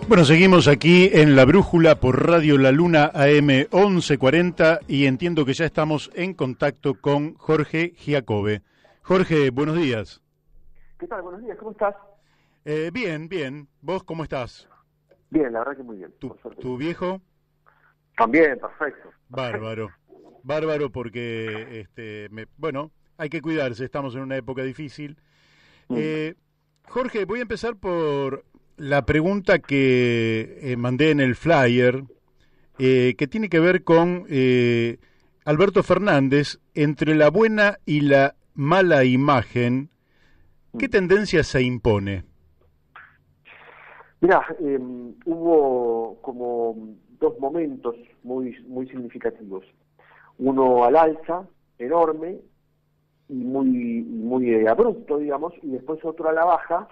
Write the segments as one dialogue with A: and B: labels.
A: Bueno, seguimos aquí en La Brújula por Radio La Luna AM 1140 y entiendo que ya estamos en contacto con Jorge Giacobbe. Jorge, buenos días.
B: ¿Qué tal? Buenos días, ¿cómo estás?
A: Bien, bien. ¿Vos cómo estás?
B: Bien, la verdad que muy bien.
A: ¿Tu viejo?
B: También, perfecto.
A: Bárbaro. Bárbaro porque, bueno, hay que cuidarse, estamos en una época difícil. Jorge, voy a empezar por la pregunta que mandé en el flyer, que tiene que ver con Alberto Fernández. Entre la buena y la mala imagen, ¿qué tendencia se impone?
B: Mirá, hubo como dos momentos muy significativos. Uno al alza, enorme, y muy abrupto, digamos, y después otro a la baja,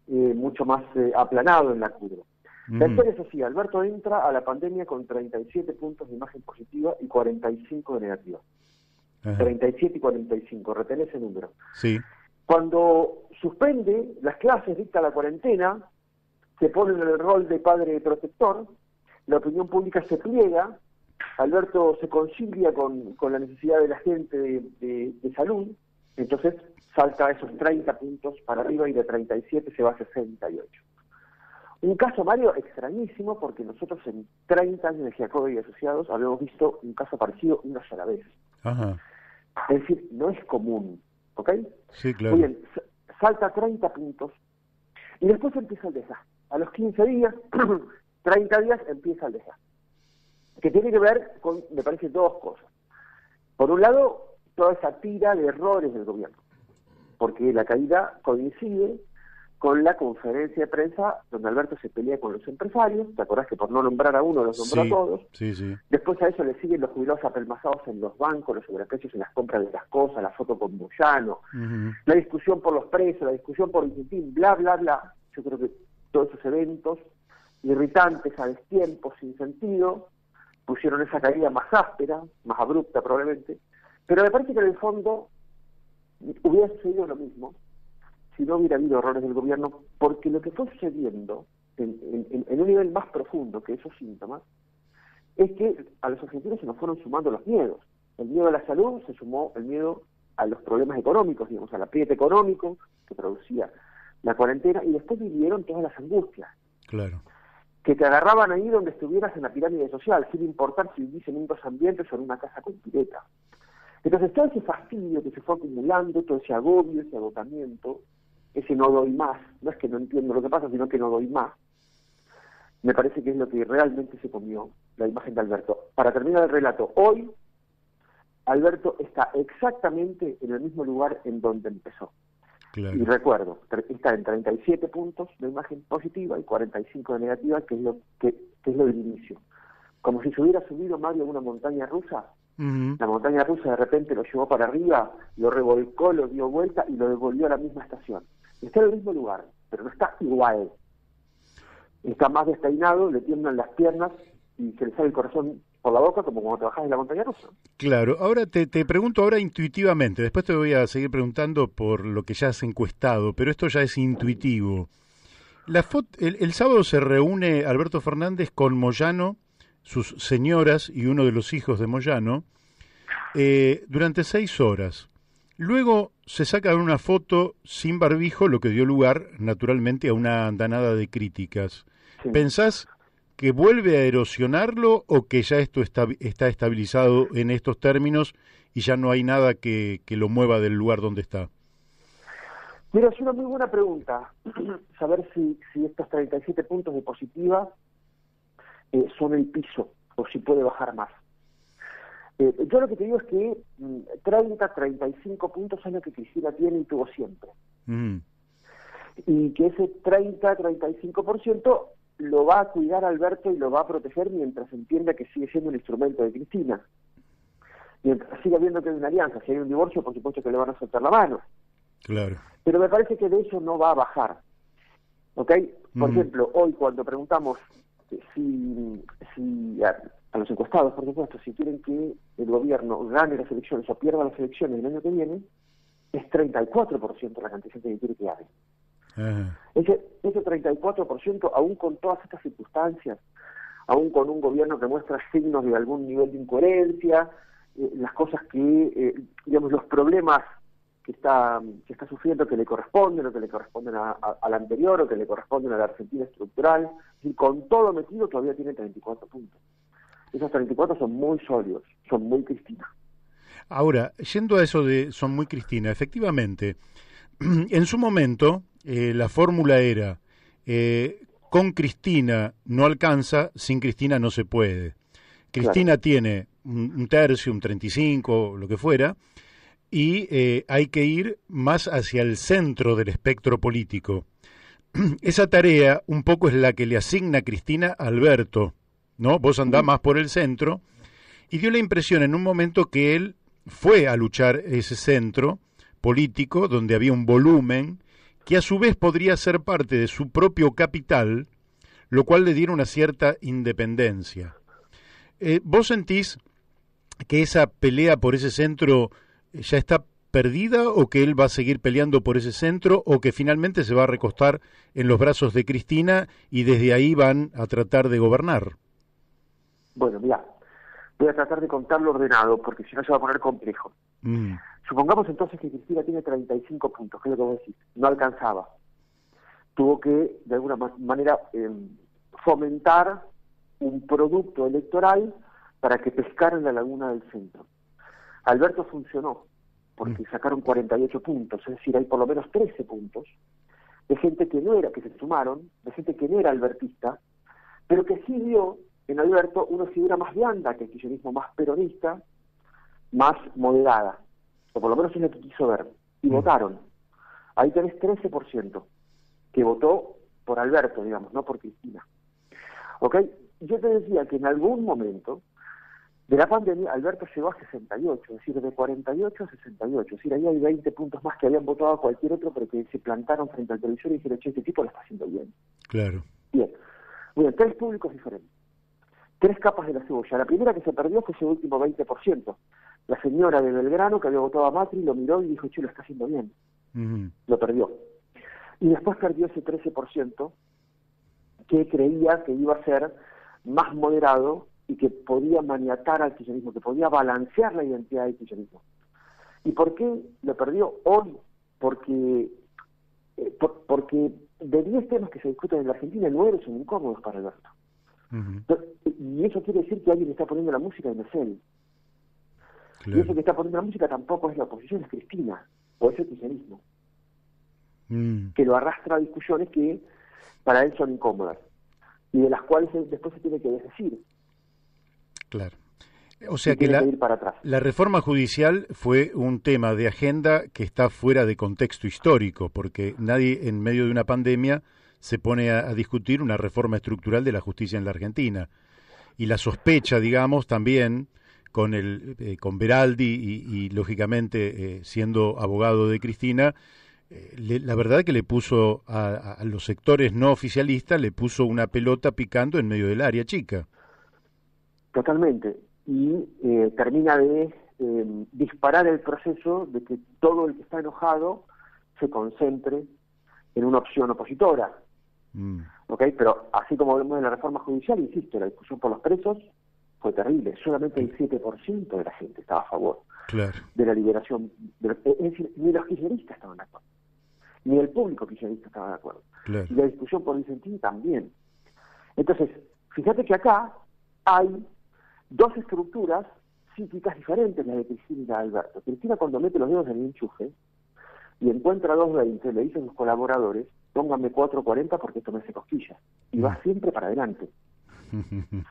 B: mucho más aplanado en la curva. La historia es así: Alberto entra a la pandemia con 37 puntos de imagen positiva y 45 de negativa. Ajá. 37 y 45, retén ese número.
A: Sí.
B: Cuando suspende las clases, dicta la cuarentena, se pone en el rol de padre protector, la opinión pública se pliega, Alberto se concilia con la necesidad de la gente de salud, entonces salta a esos 30 puntos para arriba y de 37 se va a 68. Un caso, Mario, extrañísimo, porque nosotros en 30 años de Giacobbe y Asociados habíamos visto un caso parecido una sola vez.
A: Ajá.
B: Es decir, no es común, ¿ok?
A: Sí, claro.
B: Muy bien, salta 30 puntos y después empieza el desastre. A los 15 días, 30 días, empieza el desastre. Que tiene que ver con, me parece, dos cosas. Por un lado, toda esa tira de errores del gobierno, porque la caída coincide con la conferencia de prensa donde Alberto se pelea con los empresarios. ¿Te acordás que por no nombrar a uno los nombró a todos?
A: Sí, sí.
B: Después a eso le siguen los jubilados apelmazados en los bancos, los sobreprecios en las compras de las cosas, la foto con Moyano, la discusión por los presos, la discusión por Vicentín, bla, bla, bla. Yo creo que todos esos eventos irritantes, a destiempo, sin sentido, pusieron esa caída más áspera, más abrupta probablemente, pero me parece que en el fondo hubiera sucedido lo mismo si no hubiera habido errores del gobierno, porque lo que fue sucediendo en un nivel más profundo que esos síntomas es que a los argentinos se nos fueron sumando los miedos. El miedo a la salud se sumó el miedo a los problemas económicos, digamos, al apriete económico que producía la cuarentena, y después vivieron todas las angustias.
A: Claro.
B: Que te agarraban ahí donde estuvieras en la pirámide social, sin importar si vivís en un dos ambientes o en una casa con pileta. Entonces todo ese fastidio que se fue acumulando, todo ese agobio, ese agotamiento, ese no doy más, no es que no entiendo lo que pasa, sino que no doy más, me parece que es lo que realmente se comió la imagen de Alberto. Para terminar el relato, hoy Alberto está exactamente en el mismo lugar en donde empezó. Claro. Y recuerdo, está en 37 puntos de imagen positiva y 45 de negativa, que es lo del inicio. Como si se hubiera subido Mario a una montaña rusa. La montaña rusa de repente lo llevó para arriba, lo revolcó, lo dio vuelta y lo devolvió a la misma estación. Está en el mismo lugar, pero no está igual. Está más despeinado, le tiemblan las piernas y se le sale el corazón por la boca, como cuando te bajás de la montaña rusa.
A: Claro, ahora te pregunto ahora intuitivamente, después te voy a seguir preguntando por lo que ya has encuestado, pero esto ya es intuitivo. El sábado se reúne Alberto Fernández con Moyano, sus señoras y uno de los hijos de Moyano, durante 6 horas. Luego se saca una foto sin barbijo, lo que dio lugar, naturalmente, a una andanada de críticas. Sí. ¿Pensás que vuelve a erosionarlo o que ya esto está estabilizado en estos términos y ya no hay nada que lo mueva del lugar donde está?
B: Mira, es una muy buena pregunta, saber si estos 37 puntos de positiva son el piso o si puede bajar más. Yo lo que te digo es que 30, 35 puntos es lo que Cristina tiene y tuvo siempre. Y que ese 30-35% lo va a cuidar Alberto y lo va a proteger mientras entienda que sigue siendo un instrumento de Cristina. Mientras siga viendo que hay una alianza, si hay un divorcio, por supuesto que le van a soltar la mano.
A: Claro.
B: Pero me parece que de eso no va a bajar. ¿Ok? Por ejemplo, hoy cuando preguntamos si a los encuestados, por supuesto, si quieren que el gobierno gane las elecciones o pierda las elecciones el año que viene, es 34% la cantidad de gente que quiere que gane.
A: Ajá.
B: Ese 34%, aún con todas estas circunstancias, aún con un gobierno que muestra signos de algún nivel de incoherencia, las cosas que, digamos, los problemas que está sufriendo que le corresponden o que le corresponden al anterior o que le corresponden a la Argentina estructural, y con todo metido todavía tiene 34 puntos. Esos 34 son muy sólidos, son muy Cristina.
A: Ahora, yendo a eso de son muy Cristina, efectivamente, en su momento la fórmula era con Cristina no alcanza, sin Cristina no se puede. Cristina
B: Claro.
A: tiene un tercio, un 35, lo que fuera, y hay que ir más hacia el centro del espectro político. Esa tarea un poco es la que le asigna Cristina a Alberto, ¿no? Vos andás
B: Mm.
A: más por el centro, y dio la impresión en un momento que él fue a luchar ese centro político donde había un volumen que a su vez podría ser parte de su propio capital, lo cual le diera una cierta independencia. ¿Vos sentís que esa pelea por ese centro ya está perdida o que él va a seguir peleando por ese centro o que finalmente se va a recostar en los brazos de Cristina y desde ahí van a tratar de gobernar?
B: Bueno, mira, voy a tratar de contarlo ordenado porque si no se va a poner complejo.
A: Mm,
B: Supongamos entonces que Cristina tiene 35 puntos, ¿qué es lo que vos decís? No alcanzaba. Tuvo que, de alguna manera, fomentar un producto electoral para que pescara en la laguna del centro. Alberto funcionó,
A: mm,
B: porque sacaron 48 puntos, es decir, hay por lo menos 13 puntos de gente que no era, que se sumaron, de gente que no era albertista, pero que sí vio en Alberto una figura más blanda que el kirchnerismo, más peronista, más moderada, o por lo menos es lo que quiso ver, y
A: mm.
B: votaron. Ahí tenés 13% que votó por Alberto, digamos, no por Cristina. ¿Ok? Yo te decía que en algún momento de la pandemia Alberto llegó a 68, es decir, de 48 a 68, es decir, ahí hay 20 puntos más que habían votado a cualquier otro, pero que se plantaron frente al televisor y dijeron, che, este tipo lo está haciendo bien.
A: Claro.
B: Bien, muy bien, tres públicos diferentes, tres capas de la cebolla. La primera que se perdió fue ese último 20%. La señora de Belgrano, que había votado a Macri, lo miró y dijo, che, lo está haciendo bien.
A: Mm,
B: Lo perdió. Y después perdió ese 13% que creía que iba a ser más moderado y que podía maniatar al kirchnerismo, que podía balancear la identidad del kirchnerismo. ¿Y por qué lo perdió hoy? Porque porque de 10 temas que se discuten en la Argentina, 9 son incómodos para Alberto.
A: mm,
B: Y eso quiere decir que alguien está poniendo la música en el. Y ese
A: claro.
B: que está poniendo la música tampoco es la oposición, es Cristina, o es el kirchnerismo,
A: Mm,
B: que lo arrastra a discusiones que para él son incómodas y de las cuales él después se tiene que desdecir
A: claro. O
B: y
A: sea que
B: tiene que ir para atrás.
A: la reforma judicial fue un tema de agenda que está fuera de contexto histórico, porque nadie en medio de una pandemia se pone a discutir una reforma estructural de la justicia en la Argentina. Y la sospecha, digamos, también con Beraldi y lógicamente siendo abogado de Cristina, la verdad que le puso a los sectores no oficialistas, le puso una pelota picando en medio del área chica.
B: Totalmente. Y termina de disparar el proceso de que todo el que está enojado se concentre en una opción opositora.
A: Mm,
B: ¿Ok? Pero así como vemos en la reforma judicial, insisto, la discusión por los presos fue terrible. Solamente el 7% de la gente estaba a favor
A: claro,
B: de la liberación. Es decir, ni los kirchneristas estaban de acuerdo, ni el público kirchnerista estaba de acuerdo.
A: claro.
B: Y la discusión por Vicentín también. Entonces, fíjate que acá hay dos estructuras psíquicas diferentes, la de Cristina y la de Alberto. Cristina, cuando mete los dedos en el enchufe y encuentra 220, le dice a sus colaboradores, pónganme 440 porque esto me hace cosquillas. Y va siempre para adelante.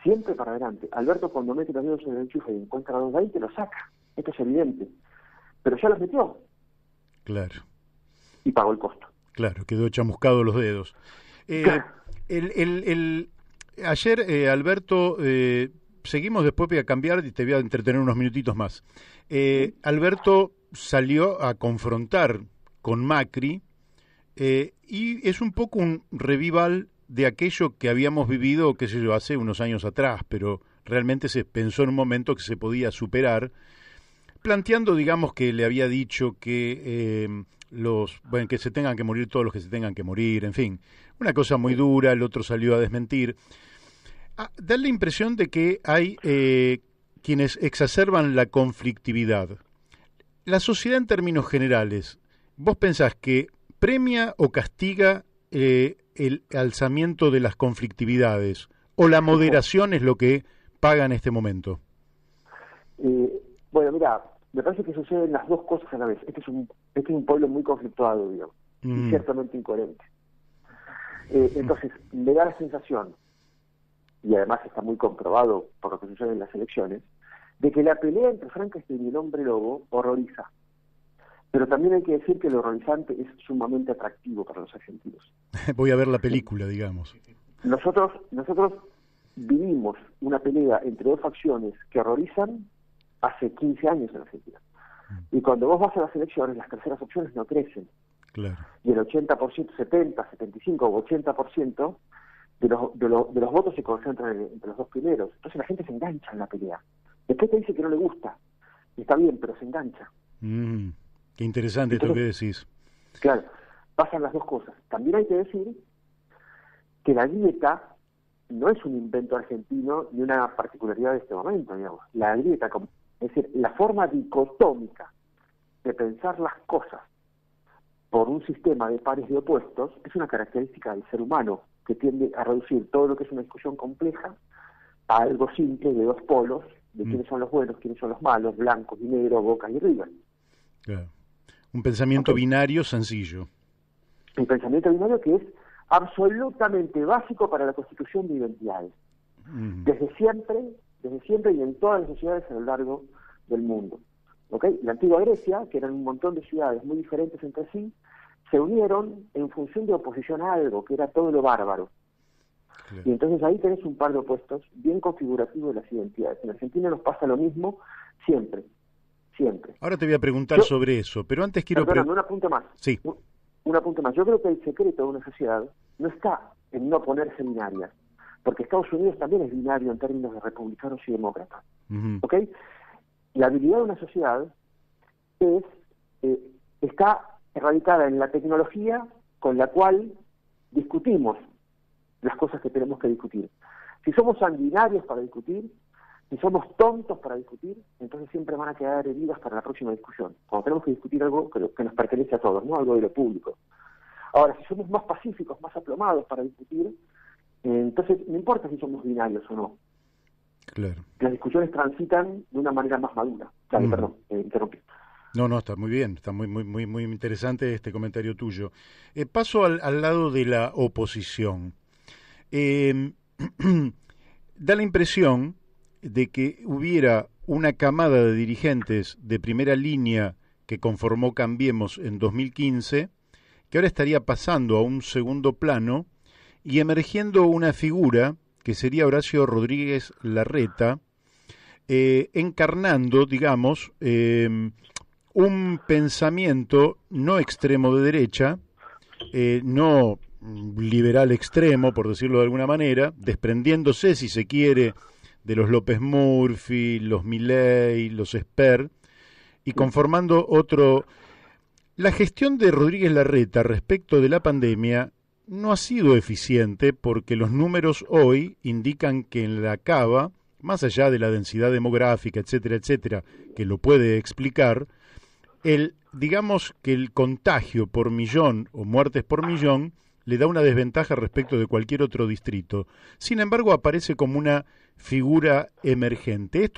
B: Siempre para adelante. Alberto, cuando mete los dedos en el enchufe y encuentra 220, lo saca. Esto es evidente. Pero ya los metió
A: Claro,
B: y pagó el costo.
A: claro, quedó chamuscado los dedos. Eh, ayer, Alberto, seguimos, después voy a cambiar y te voy a entretener unos minutitos más. Alberto salió a confrontar con Macri y es un poco un revival de aquello que habíamos vivido, qué sé yo, hace unos años atrás, pero realmente se pensó en un momento que se podía superar, planteando, digamos, que le había dicho que bueno, que se tengan que morir todos los que se tengan que morir, en fin, una cosa muy dura. El otro salió a desmentir. Da la impresión de que hay quienes exacerban la conflictividad. La sociedad en términos generales, ¿vos pensás que premia o castiga el alzamiento de las conflictividades, o la moderación es lo que paga en este momento?
B: Bueno, mira, me parece que suceden las dos cosas a la vez. Este es un pueblo muy conflictuado, digamos, y ciertamente incoherente. Entonces, me da la sensación, y además está muy comprobado por lo que sucede en las elecciones, de que la pelea entre Frankenstein y el hombre lobo horroriza. Pero también hay que decir que lo horrorizante es sumamente atractivo para los argentinos.
A: Voy a ver la película, digamos.
B: Nosotros vivimos una pelea entre dos facciones que horrorizan hace 15 años en Argentina. Y cuando vos vas a las elecciones, las terceras opciones no crecen.
A: Claro.
B: Y el 80%, 70, 75 o 80% de los votos se concentran entre los dos primeros. Entonces la gente se engancha en la pelea. Después te dice que no le gusta. Y está bien, pero se engancha.
A: Qué interesante. Entonces, esto que decís.
B: Claro, pasan las dos cosas. También hay que decir que la grieta no es un invento argentino ni una particularidad de este momento, digamos. La grieta, es decir, la forma dicotómica de pensar las cosas por un sistema de pares de opuestos es una característica del ser humano que tiende a reducir todo lo que es una discusión compleja a algo simple de dos polos, de quiénes son los buenos, quiénes son los malos, blancos y negros, Boca y River.
A: Claro. Un pensamiento binario sencillo.
B: El pensamiento binario que es absolutamente básico para la constitución de identidades. Desde siempre y en todas las sociedades a lo largo del mundo. ¿Okay? La antigua Grecia, que eran un montón de ciudades muy diferentes entre sí, se unieron en función de oposición a algo, que era todo lo bárbaro. Claro. Y entonces ahí tenés un par de opuestos bien configurativos de las identidades. En Argentina nos pasa lo mismo siempre.
A: Ahora te voy a preguntar sobre eso, pero antes quiero...
B: Perdón, un apunte más.
A: Sí.
B: Un apunte más. Yo creo que el secreto de una sociedad no está en no ponerse binarias, porque Estados Unidos también es binario en términos de republicanos y demócratas. ¿Ok? La habilidad de una sociedad está radicada en la tecnología con la cual discutimos las cosas que tenemos que discutir. Si somos sanguinarios para discutir, si somos tontos para discutir, entonces siempre van a quedar heridas para la próxima discusión. Cuando tenemos que discutir algo que nos pertenece a todos, no algo de lo público. Ahora, si somos más pacíficos, más aplomados para discutir, entonces no importa si somos binarios o no.
A: Claro.
B: Las discusiones transitan de una manera más madura. Dale, perdón, interrumpí.
A: No, está muy bien, está muy interesante este comentario tuyo. Paso al lado de la oposición. Da la impresión de que hubiera una camada de dirigentes de primera línea que conformó Cambiemos en 2015, que ahora estaría pasando a un segundo plano y emergiendo una figura que sería Horacio Rodríguez Larreta, encarnando, digamos, un pensamiento no extremo de derecha, no liberal extremo, por decirlo de alguna manera, desprendiéndose, si se quiere, de los López Murphy, los Milei, los Esper, y conformando otro... La gestión de Rodríguez Larreta respecto de la pandemia no ha sido eficiente porque los números hoy indican que en la Cava, más allá de la densidad demográfica, etcétera, que lo puede explicar, digamos que el contagio por millón o muertes por millón le da una desventaja respecto de cualquier otro distrito. Sin embargo, aparece como una figura emergente.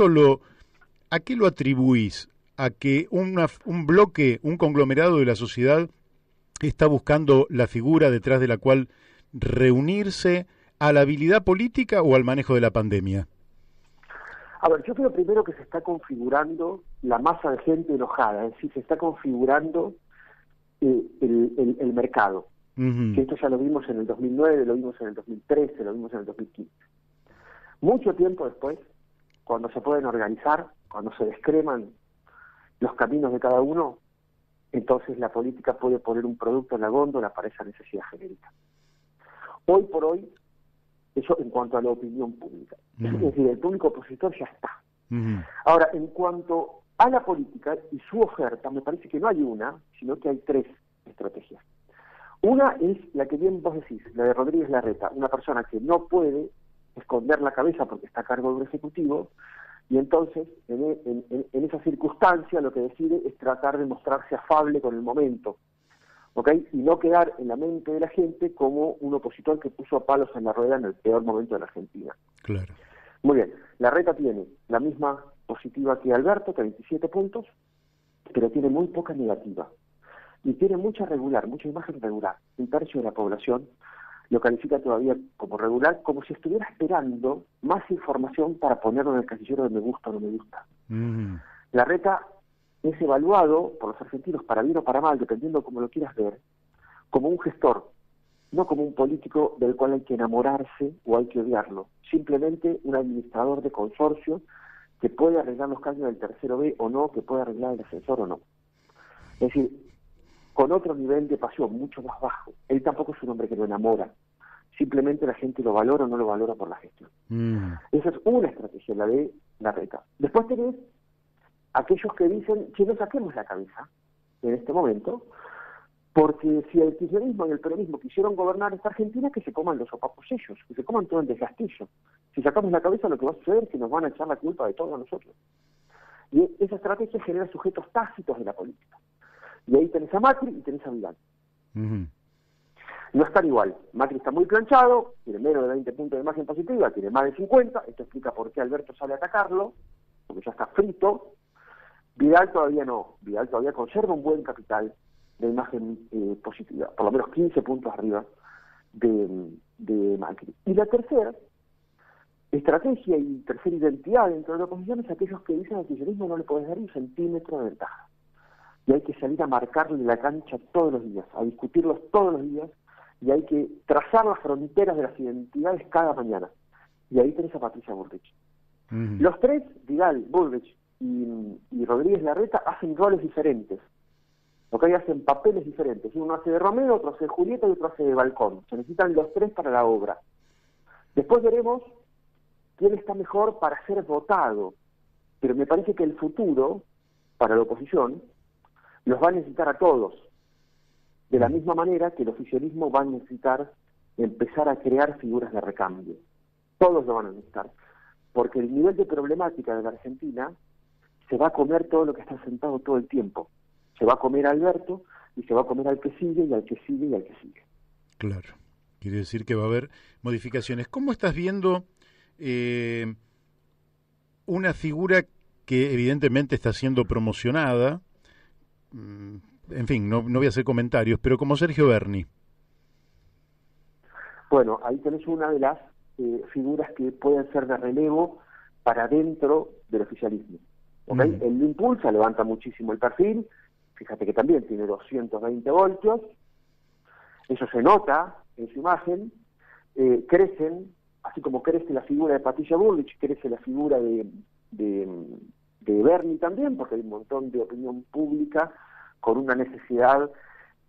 A: ¿A qué lo atribuís? ¿A que un bloque, un conglomerado de la sociedad está buscando la figura detrás de la cual reunirse, a la habilidad política o al manejo de la pandemia?
B: A ver, yo creo primero que se está configurando la masa de gente enojada, es decir, se está configurando el mercado. Que esto ya lo vimos en el 2009, lo vimos en el 2013, lo vimos en el 2015. Mucho tiempo después, cuando se pueden organizar, cuando se descreman los caminos de cada uno, entonces la política puede poner un producto en la góndola para esa necesidad genérica. Hoy por hoy, eso en cuanto a la opinión pública. Es decir, el público opositor ya está. Ahora, en cuanto a la política y su oferta, me parece que no hay una, sino que hay tres Una es la que bien vos decís, la de Rodríguez Larreta, una persona que no puede esconder la cabeza porque está a cargo de un ejecutivo, y entonces en esa circunstancia lo que decide es tratar de mostrarse afable con el momento, ¿ok? Y no quedar en la mente de la gente como un opositor que puso palos en la rueda en el peor momento de la Argentina.
A: Claro.
B: Muy bien, Larreta tiene la misma positiva que Alberto, que 27 puntos, pero tiene muy poca negativa. Y tiene mucha imagen regular. Un tercio de la población lo califica todavía como regular, como si estuviera esperando más información para ponerlo en el casillero de me gusta o no me gusta. Larreta es evaluado por los argentinos, para bien o para mal, dependiendo cómo lo quieras ver, como un gestor, no como un político del cual hay que enamorarse o hay que odiarlo. Simplemente un administrador de consorcio que puede arreglar los caños del tercero B o no, que puede arreglar el ascensor o no. Es decir, con otro nivel de pasión, mucho más bajo. Él tampoco es un hombre que lo enamora. Simplemente la gente lo valora o no lo valora por la gestión. Esa es una estrategia, la de Larreta. Después tenés aquellos que dicen que no saquemos la cabeza en este momento, porque si el kirchnerismo y el peronismo quisieron gobernar esta Argentina, que se coman los sopapos ellos, que se coman todo el desgastillo. Si sacamos la cabeza, lo que va a suceder es que nos van a echar la culpa de todo a nosotros. Y esa estrategia genera sujetos tácitos de la política. Y ahí tenés a Macri y tenés a Vidal. No están igual. Macri está muy planchado, tiene menos de 20 puntos de imagen positiva, tiene más de 50. Esto explica por qué Alberto sale a atacarlo, porque ya está frito. Vidal todavía no. Vidal todavía conserva un buen capital de imagen positiva, por lo menos 15 puntos arriba de Macri. Y la tercera estrategia y tercera identidad dentro de la oposición es aquellos que dicen al kirchnerismo no le podés dar un centímetro de ventaja. Y hay que salir a marcarle la cancha todos los días, a discutirlos todos los días, y hay que trazar las fronteras de las identidades cada mañana. Y ahí tenés a Patricia Bullrich. Los tres, Vidal, Bullrich y Rodríguez Larreta, hacen roles diferentes. Hacen papeles diferentes. Uno hace de Romeo, otro hace de Julieta y otro hace de Balcón. Se necesitan los tres para la obra. Después veremos quién está mejor para ser votado. Pero me parece que el futuro, para la oposición, los va a necesitar a todos, de la misma manera que el oficialismo va a necesitar empezar a crear figuras de recambio. Todos lo van a necesitar, porque el nivel de problemática de la Argentina se va a comer todo lo que está sentado todo el tiempo. Se va a comer a Alberto y se va a comer al que sigue y al que sigue y al que sigue.
A: Claro, quiere decir que va a haber modificaciones. ¿Cómo estás viendo una figura que evidentemente está siendo promocionada? En fin, no voy a hacer comentarios, pero como Sergio Berni.
B: Bueno, ahí tenés una de las figuras que pueden ser de relevo para dentro del oficialismo. Él lo impulsa, levanta muchísimo el perfil, fíjate que también tiene 220 voltios, eso se nota en su imagen, crecen, así como crece la figura de Patricia Bullrich, crece la figura de Berni también, porque hay un montón de opinión pública con una necesidad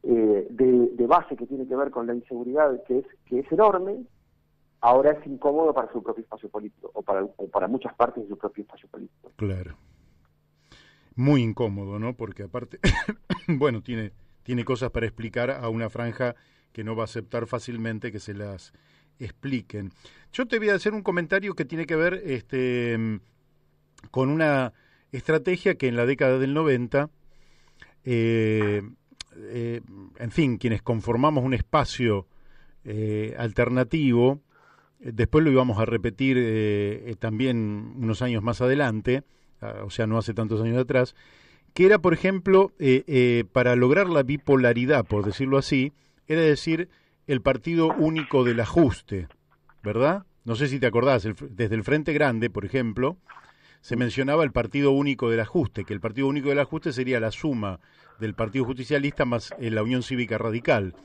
B: de base que tiene que ver con la inseguridad que es enorme. Ahora es incómodo para su propio espacio político o para muchas partes de su propio espacio político.
A: Claro, muy incómodo, ¿no? Porque aparte, bueno, tiene cosas para explicar a una franja que no va a aceptar fácilmente que se las expliquen. Yo te voy a hacer un comentario que tiene que ver con una estrategia que en la década del 90, en fin, quienes conformamos un espacio alternativo, después lo íbamos a repetir también unos años más adelante, o sea, no hace tantos años atrás, que era, por ejemplo, para lograr la bipolaridad, por decirlo así, era decir, el partido único del ajuste, ¿verdad? No sé si te acordás, desde el Frente Grande, por ejemplo, se mencionaba el partido único del ajuste, que el partido único del ajuste sería la suma del Partido Justicialista más la Unión Cívica Radical.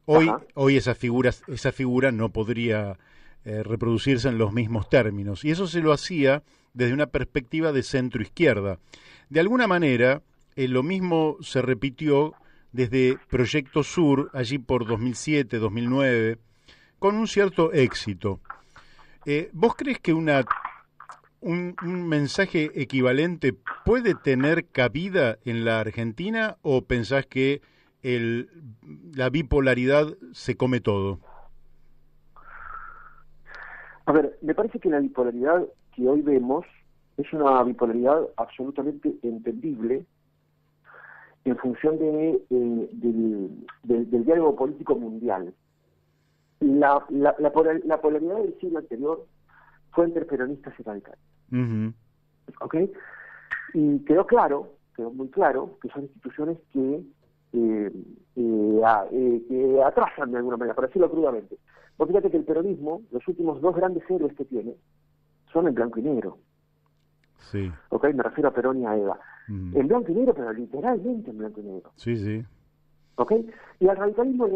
A: Hoy esa figura no podría reproducirse en los mismos términos, y eso se lo hacía desde una perspectiva de centro-izquierda. De alguna manera, lo mismo se repitió desde Proyecto Sur, allí por 2007, 2009, con un cierto éxito. ¿Vos crees que un mensaje equivalente puede tener cabida en la Argentina o pensás que la bipolaridad se come todo?
B: A ver, me parece que la bipolaridad que hoy vemos es una bipolaridad absolutamente entendible en función del diálogo político mundial. La polaridad del siglo anterior fue entre peronistas y radicales.
A: Uh-huh.
B: ¿Ok? Y quedó muy claro, que son instituciones que atrasan de alguna manera, para decirlo crudamente. Porque fíjate que el peronismo, los últimos dos grandes héroes que tiene, son en blanco y negro.
A: Sí.
B: ¿Ok? Me refiero a Perón y a Eva. En blanco y negro, pero literalmente en blanco y negro.
A: Sí, sí.
B: ¿Ok? Y al radicalismo,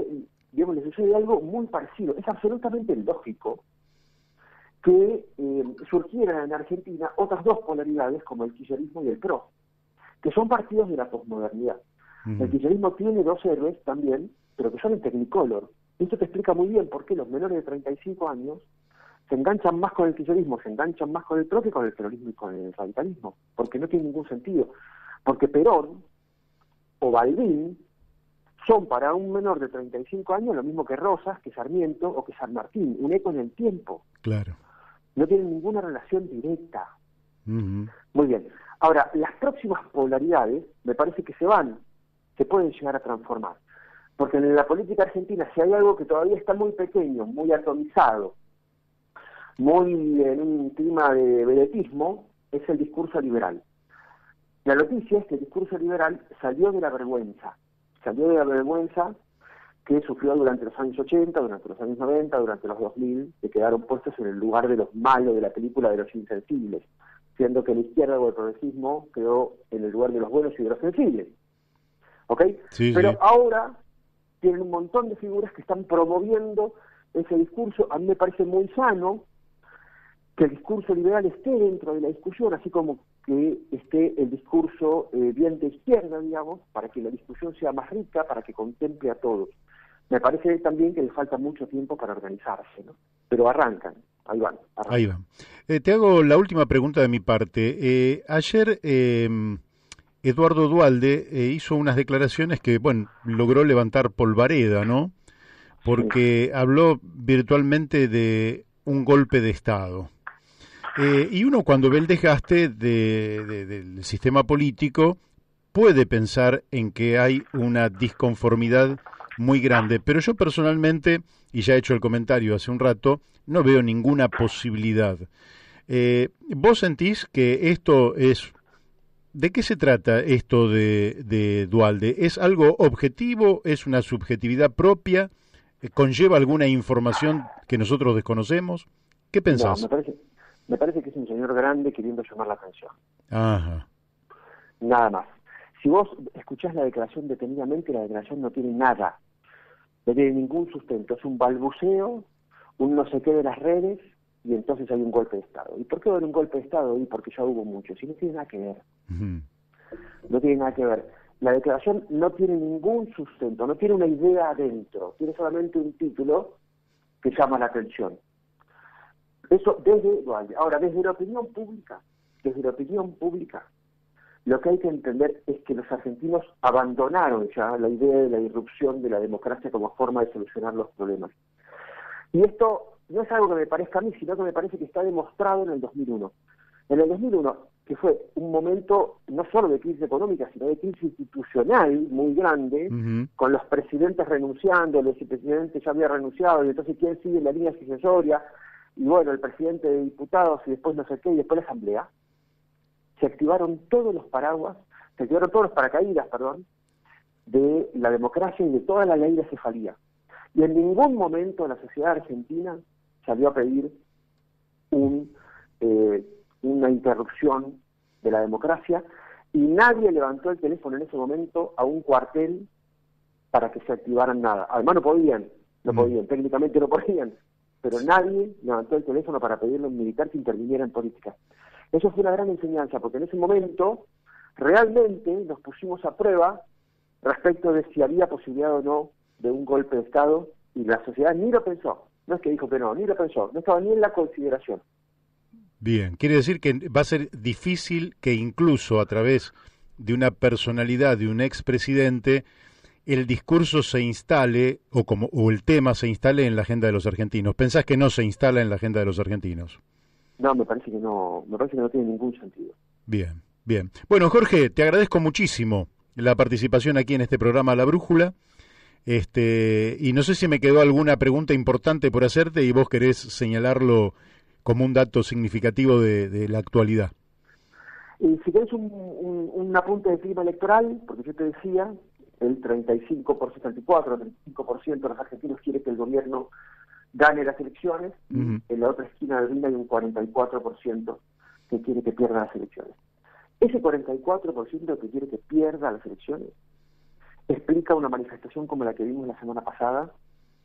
B: digamos, le sucede algo muy parecido. Es absolutamente lógico que surgieran en Argentina otras dos polaridades, como el kirchnerismo y el PRO, que son partidos de la posmodernidad. El kirchnerismo tiene dos héroes también, pero que son en Technicolor. Esto te explica muy bien por qué los menores de 35 años se enganchan más con el kirchnerismo, se enganchan más con el PRO que con el peronismo y con el radicalismo, porque no tiene ningún sentido. Porque Perón o Balbín son para un menor de 35 años lo mismo que Rosas, que Sarmiento o que San Martín, un eco en el tiempo.
A: Claro.
B: No tienen ninguna relación directa.
A: Uh-huh.
B: Muy bien. Ahora, las próximas polaridades me parece que se pueden llegar a transformar. Porque en la política argentina, si hay algo que todavía está muy pequeño, muy atomizado, muy en un clima de vedetismo, es el discurso liberal. La noticia es que el discurso liberal salió de la vergüenza que sufrió durante los años 80, durante los años 90, durante los 2000, que quedaron puestos en el lugar de los malos de la película de los insensibles, siendo que la izquierda o el progresismo quedó en el lugar de los buenos y de los sensibles. ¿Ok?
A: Sí,
B: Pero
A: sí.
B: ahora tienen un montón de figuras que están promoviendo ese discurso. A mí me parece muy sano que el discurso liberal esté dentro de la discusión, así como que esté el discurso bien de izquierda, digamos, para que la discusión sea más rica, para que contemple a todos. Me parece también que les falta mucho tiempo para organizarse, ¿no? Pero arrancan. Arrancan.
A: Ahí van. Te hago la última pregunta de mi parte. Ayer Eduardo Duhalde hizo unas declaraciones que, bueno, logró levantar polvareda, ¿no? Porque habló virtualmente de un golpe de Estado. Y uno cuando ve el desgaste del sistema político puede pensar en que hay una disconformidad muy grande, pero yo personalmente, y ya he hecho el comentario hace un rato, no veo ninguna posibilidad. ¿Vos sentís que esto es... ¿De qué se trata esto de Duhalde? ¿Es algo objetivo? ¿Es una subjetividad propia? ¿Conlleva alguna información que nosotros desconocemos? ¿Qué pensás?
B: No, me parece que es un señor grande queriendo llamar la atención.
A: Ajá.
B: Nada más. Si vos escuchás la declaración detenidamente, la declaración no tiene nada. No tiene ningún sustento. Es un balbuceo, un no sé qué de las redes, y entonces hay un golpe de Estado. ¿Y por qué va a haber un golpe de Estado? Y porque ya hubo muchos. Y no tiene nada que ver.
A: Uh-huh.
B: No tiene nada que ver. La declaración no tiene ningún sustento, no tiene una idea adentro. Tiene solamente un título que llama la atención. Eso desde Duhalde. Ahora, desde la opinión pública, lo que hay que entender es que los argentinos abandonaron ya la idea de la irrupción de la democracia como forma de solucionar los problemas. Y esto no es algo que me parezca a mí, sino que me parece que está demostrado en el 2001. En el 2001, que fue un momento no solo de crisis económica, sino de crisis institucional muy grande,
A: Uh-huh.
B: con los presidentes renunciando, el vicepresidente ya había renunciado, y entonces ¿quién sigue en la línea sucesoria? Y bueno, el presidente de diputados, y después no sé qué, y después la asamblea. Se activaron todos los paracaídas, de la democracia y de toda la ley de cefalía. Y en ningún momento la sociedad argentina salió a pedir una interrupción de la democracia, y nadie levantó el teléfono en ese momento a un cuartel para que se activaran nada. Además no podían, técnicamente no podían, pero nadie levantó el teléfono para pedirle a un militar que interviniera en política. Eso fue una gran enseñanza, porque en ese momento realmente nos pusimos a prueba respecto de si había posibilidad o no de un golpe de Estado, y la sociedad ni lo pensó. No es que dijo que no, ni lo pensó, no estaba ni en la consideración.
A: Bien, quiere decir que va a ser difícil que incluso a través de una personalidad de un expresidente el discurso se instale o el tema se instale en la agenda de los argentinos. ¿Pensás que no se instala en la agenda de los argentinos?
B: No, me parece que no tiene ningún sentido.
A: Bien, bien. Bueno, Jorge, te agradezco muchísimo la participación aquí en este programa La Brújula. Y no sé si me quedó alguna pregunta importante por hacerte y vos querés señalarlo como un dato significativo de la actualidad.
B: Si querés un apunte de clima electoral, porque yo te decía, el 35% de los argentinos quiere que el gobierno gane las elecciones, y en la otra esquina del ring hay un 44% que quiere que pierda las elecciones. Ese 44% que quiere que pierda las elecciones explica una manifestación como la que vimos la semana pasada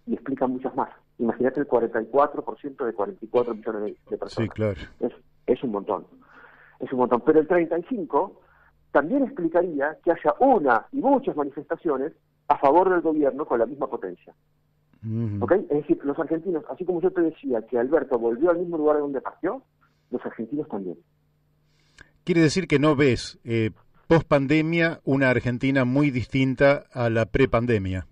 B: y explica muchas más. Imagínate el 44% de 44 millones de personas.
A: Sí, claro.
B: Es un montón. Es un montón. Pero el 35% también explicaría que haya una y muchas manifestaciones a favor del gobierno con la misma potencia. ¿Ok? Es decir, los argentinos, así como yo te decía que Alberto volvió al mismo lugar de donde partió, los argentinos también.
A: Quiere decir que no ves post pandemia una Argentina muy distinta a la prepandemia.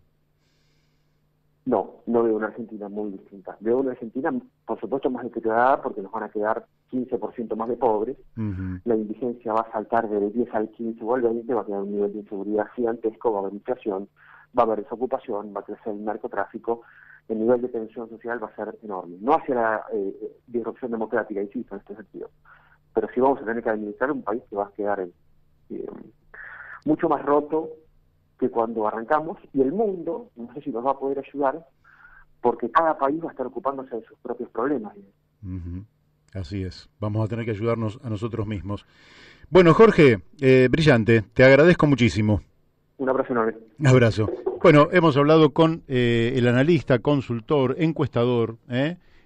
B: No veo una Argentina muy distinta. Veo una Argentina, por supuesto, más deteriorada porque nos van a quedar 15% más de pobres. La indigencia va a saltar del 10 al 15 o al 20, va a quedar un nivel de inseguridad gigantesco, va a haber inflación, va a haber desocupación, va a crecer el narcotráfico, el nivel de tensión social va a ser enorme. No hacia la disrupción democrática, insisto, en este sentido. Pero sí vamos a tener que administrar un país que va a quedar mucho más roto que cuando arrancamos, y el mundo, no sé si nos va a poder ayudar, porque cada país va a estar ocupándose de sus propios problemas.
A: Así es, vamos a tener que ayudarnos a nosotros mismos. Bueno, Jorge, brillante, te agradezco muchísimo.
B: Un abrazo enorme.
A: Un abrazo. Bueno, hemos hablado con el analista, consultor, encuestador,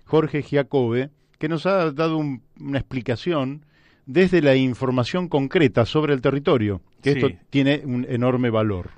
A: Jorge Giacobbe, que nos ha dado una explicación desde la información concreta sobre el territorio, que sí, esto tiene un enorme valor.